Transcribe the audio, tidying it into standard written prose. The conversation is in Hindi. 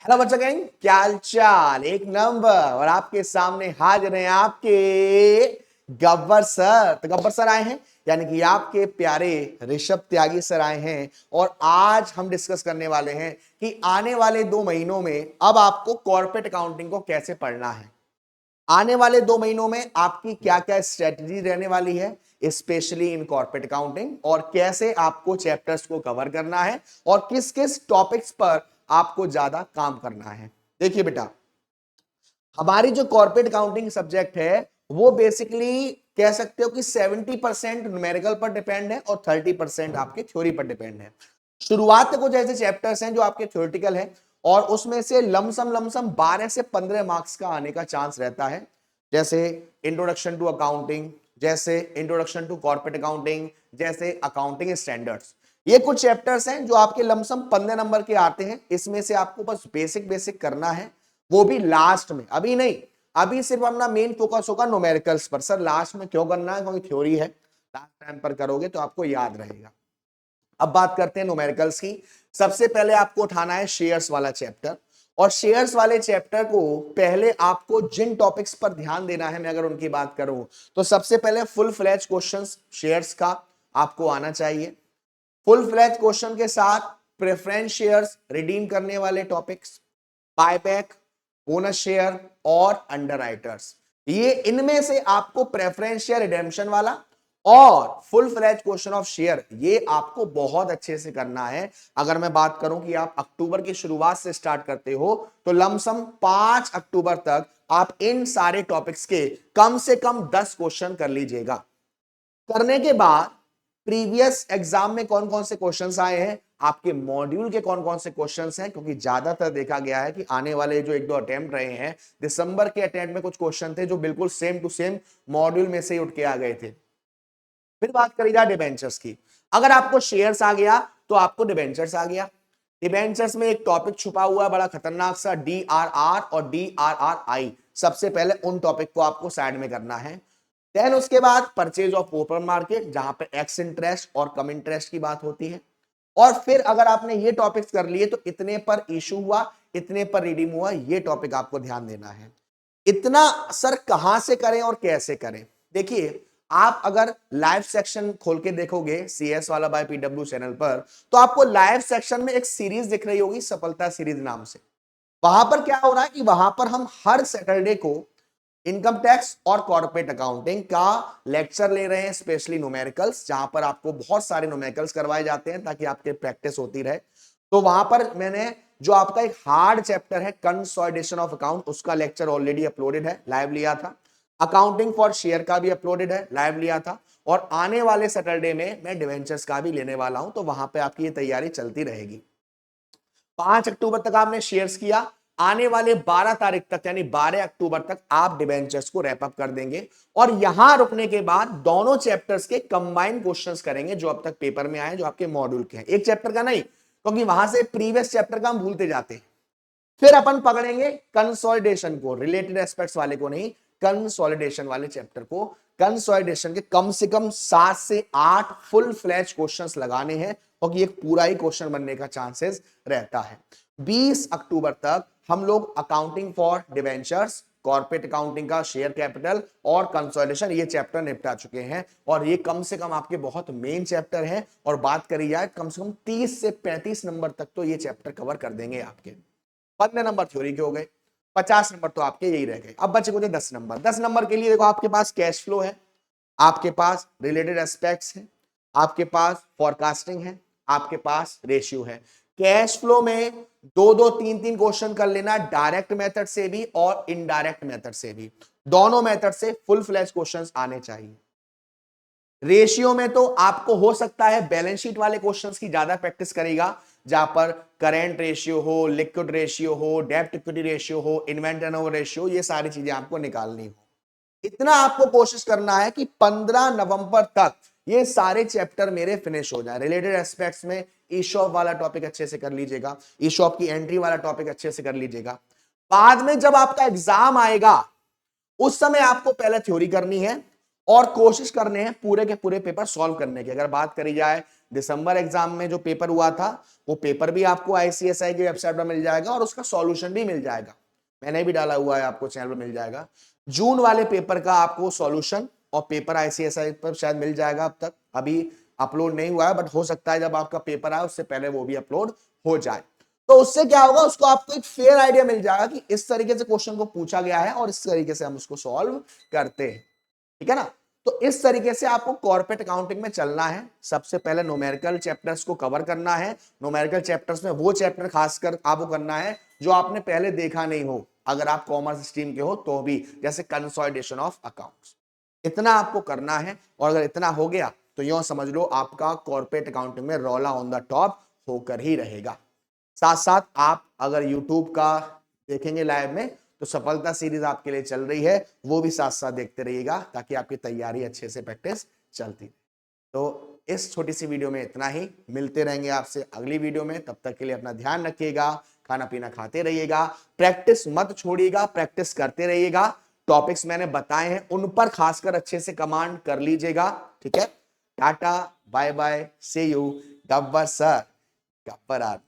हेलो बच्चों, गैंग क्या हाल चाल। एक नंबर। और आपके सामने हाजिर हैं आपके गब्बर सर। तो गब्बर सर आए हैं, यानी कि आपके प्यारे ऋषभ त्यागी सर आए हैं। और आज हम डिस्कस करने वाले हैं कि आने वाले 2 महीनों में अब आपको कॉर्पोरेट अकाउंटिंग को कैसे पढ़ना है। आने वाले 2 महीनों में आपकी क्या क्या स्ट्रेटजी रहने वाली है, स्पेशली इन कॉर्पोरेट अकाउंटिंग, और कैसे आपको चैप्टर्स को कवर करना है और किस किस टॉपिक्स पर आपको ज्यादा काम करना है। देखिए बेटा, हमारी जो कॉर्पोरेट अकाउंटिंग सब्जेक्ट है वो बेसिकली कह सकते हो कि 70% न्यूमेरिकल पर डिपेंड है और 30% आपके थ्योरी पर डिपेंड है। शुरुआत में कुछ ऐसे चैप्टर्स हैं जो आपके थ्योरेटिकल है और उसमें से लमसम 12 से 15 मार्क्स का आने का चांस रहता है। जैसे इंट्रोडक्शन टू अकाउंटिंग, जैसे इंट्रोडक्शन टू कॉर्पोरेट अकाउंटिंग, जैसे अकाउंटिंग स्टैंडर्ड्स। ये कुछ चैप्टर्स हैं जो आपके लमसम 15 नंबर के आते हैं। इसमें से आपको बस बेसिक बेसिक करना है, वो भी लास्ट में, अभी नहीं। अभी सिर्फ अपना मेन फोकस होगा न्यूमेरिकल्स पर। सर लास्ट में क्यों करना है? क्योंकि थ्योरी है, लास्ट टाइम पर करोगे तो आपको याद रहेगा। अब बात करते हैं न्यूमेरिकल्स की। सबसे पहले आपको उठाना है शेयर्स वाला चैप्टर। और शेयर्स वाले चैप्टर को पहले आपको जिन टॉपिक्स पर ध्यान देना है, मैं अगर उनकी बात करूं तो सबसे पहले फुल फ्लैज क्वेश्चंस शेयर्स का आपको आना चाहिए। फुल फ्लैज क्वेश्चन के साथ प्रेफरेंस शेयर्स रिडीम करने वाले टॉपिक्स, बायबैक, बोनस शेयर और अंडर राइटर्स। ये इनमें से आपको प्रेफरेंस शेयर रिडेम्पशन वाला और full fledge question of share ये आपको बहुत अच्छे से करना है। अगर मैं बात करूं कि आप अक्टूबर की शुरुआत से स्टार्ट करते हो तो लमसम 5 अक्टूबर तक आप इन सारे टॉपिक्स के कम से कम 10 क्वेश्चन कर लीजिएगा। करने के बाद प्रीवियस एग्जाम में कौन कौन से क्वेश्चंस आए हैं, आपके मॉड्यूल के कौन कौन से क्वेश्चंस हैं, क्योंकि ज्यादातर देखा गया है कि आने वाले जो एक दो अटेम्प्ट रहे हैं, दिसंबर के अटेम्प्ट में कुछ क्वेश्चन थे जो बिल्कुल सेम टू सेम मॉड्यूल में से ही उठ के आ गए थे। फिर बात करी जाए डिबेंचर्स की। अगर आपको शेयर्स आ गया तो आपको डिबेंचर्स आ गया। डिबेंचर्स में एक टॉपिक छुपा हुआ है बड़ा खतरनाक सा, DRR और DRRI। सबसे पहले उन टॉपिक को आपको साइड में करना है। देन उसके बाद परचेज ऑफ ओपन मार्केट, जहां पे एक्स इंटरेस्ट और कम इंटरेस्ट की बात होती है। और फिर अगर आपने ये टॉपिक्स कर लिए तो इतने पर इशू हुआ, इतने पर रिडीम हुआ, ये टॉपिक आपको ध्यान देना है। इतना सर कहां से करें और कैसे करें? देखिए, आप अगर लाइव सेक्शन खोल के देखोगे CS वाला बाय PW चैनल पर, तो आपको लाइव सेक्शन में एक सीरीज दिख रही होगी, सफलता सीरीज नाम से। वहां पर क्या हो रहा है कि वहां पर हम हर सैटरडे को इनकम टैक्स और कॉर्पोरेट अकाउंटिंग का लेक्चर ले रहे हैं, स्पेशली न्यूमेरिकल्स, जहां पर आपको बहुत सारे न्यूमेरिकल्स करवाए जाते हैं ताकि आपके प्रैक्टिस होती रहे। तो वहां पर मैंने जो आपका एक हार्ड चैप्टर है कंसोलिडेशन ऑफ अकाउंट, उसका लेक्चर ऑलरेडी अपलोडेड है, लाइव लिया था। अकाउंटिंग फॉर शेयर का भी अपलोडेड है, लाइव लिया था। और आने वाले सैटरडे में मैं डिवेंचर्स का भी लेने वाला हूं, तो वहां पे आपकी ये तैयारी चलती रहेगी। 5 अक्टूबर तक आपने शेयर्स किया, आने वाले 12 तारीख तक यानी 12 अक्टूबर तक आप डिबेंचर्स को रैप अप कर देंगे। और यहां रुकने के बाद दोनों चैप्टर्स के कंबाइंड क्वेश्चंस करेंगे जो अब तक पेपर में आए, जो आपके मॉड्यूल के हैं, एक चैप्टर का नहीं, क्योंकि वहां से प्रीवियस चैप्टर का हम भूलते जाते हैं। फिर अपन पकड़ेंगे कंसोलिडेशन को, रिलेटेड एस्पेक्ट्स वाले को नहीं, कंसोलिडेशन वाले चैप्टर को। कंसोलिडेशन के कम से कम 7 से 8 फुल फ्लैश क्वेश्चंस लगाने हैं, क्योंकि एक पूरा ही क्वेश्चन बनने का चांसेस रहता है। 20 अक्टूबर तक हम लोग accounting for debentures, corporate accounting का शेयर कैपिटल और कंसोलिडेशन, ये चैप्टर निपटा चुके हैं। और ये कम से कम आपके बहुत मेन चैप्टर हैं। और बात करी जाए कम से कम 30 से 35 नंबर तक तो ये चैप्टर कवर कर देंगे आपके। 15 नंबर थ्योरी के हो गए, 50 नंबर तो आपके यही रह गए। अब बचे कुछ 10 नंबर। 10 नंबर के लिए देखो, आपके पास कैश फ्लो है, आपके पास रिलेटेड एस्पेक्ट्स है, आपके पास फोरकास्टिंग है, आपके पास रेशियो है। कैश फ्लो में दो दो तीन तीन क्वेश्चन कर लेना, डायरेक्ट मेथड से भी और इनडायरेक्ट मेथड से भी, दोनों मेथड से फुल फ्लैश क्वेश्चंस आने चाहिए। रेशियो में तो आपको हो सकता है बैलेंस शीट वाले क्वेश्चंस की ज्यादा प्रैक्टिस करेगा, जहां पर करेंट रेशियो हो, लिक्विड रेशियो हो, डेब्ट इक्विटी रेशियो हो, इन्वेंट टर्नओवर रेशियो, ये सारी चीजें आपको निकालनी हो। इतना आपको कोशिश करना है कि 15 नवंबर तक ये सारे चैप्टर मेरे फिनिश हो जाए। रिलेटेड एस्पेक्ट्स में ईशॉप वाला टॉपिक अच्छे से कर लीजिएगा, ईशॉप की एंट्री वाला टॉपिक अच्छे से कर लीजिएगा। बाद में जब आपका एग्जाम आएगा उस समय आपको पहले थ्योरी करनी है और कोशिश करने हैं पूरे के पूरे पेपर सॉल्व करने की। अगर बात करी जाए दिसंबर एग्जाम में जो पेपर हुआ था वो पेपर भी आपको आईसीएसआई की वेबसाइट पर मिल जाएगा और उसका सॉल्यूशन भी मिल जाएगा, मैंने भी डाला हुआ है, आपको चैनल पर मिल जाएगा। जून वाले पेपर का आपको सॉल्यूशन और पेपर आईसीएसआई पर शायद मिल जाएगा, अब तक अभी अपलोड नहीं हुआ है, बट हो सकता है जब आपका पेपर आए उससे पहले वो भी अपलोड हो जाए। तो उससे क्या होगा, उसको आपको एक फेयर आइडिया मिल जाएगा कि इस तरीके से क्वेश्चन को पूछा गया है और इस तरीके से हम उसको सॉल्व करते हैं, ठीक है ना। तो इस तरीके से आपको कॉर्पोरेट अकाउंटिंग में चलना है। सबसे पहले न्यूमेरिकल चैप्टर्स को कवर करना है। न्यूमेरिकल चैप्टर्स में वो चैप्टर खासकर आपको करना है जो आपने पहले देखा नहीं हो, अगर आप कॉमर्स स्ट्रीम के हो तो भी, जैसे कंसोलिडेशन ऑफ अकाउंट्स, इतना आपको करना है। और अगर इतना हो गया तो यूं समझ लो आपका कॉर्पोरेट अकाउंटिंग में रोला ऑन द टॉप होकर ही रहेगा। साथ साथ आप अगर YouTube का देखेंगे लाइव में तो सफलता सीरीज आपके लिए चल रही है, वो भी साथ साथ देखते रहिएगा ताकि आपकी तैयारी अच्छे से प्रैक्टिस चलती रहे। तो इस छोटी सी वीडियो में इतना ही, मिलते रहेंगे आपसे अगली वीडियो में। तब तक के लिए अपना ध्यान रखिएगा, खाना पीना खाते रहिएगा, प्रैक्टिस मत छोड़िएगा, प्रैक्टिस करते रहिएगा। टॉपिक्स मैंने बताए हैं उन पर खासकर अच्छे से कमांड कर लीजिएगा, ठीक है। Tata bye bye, see you. Gabbar sir, Gabbar आदमी।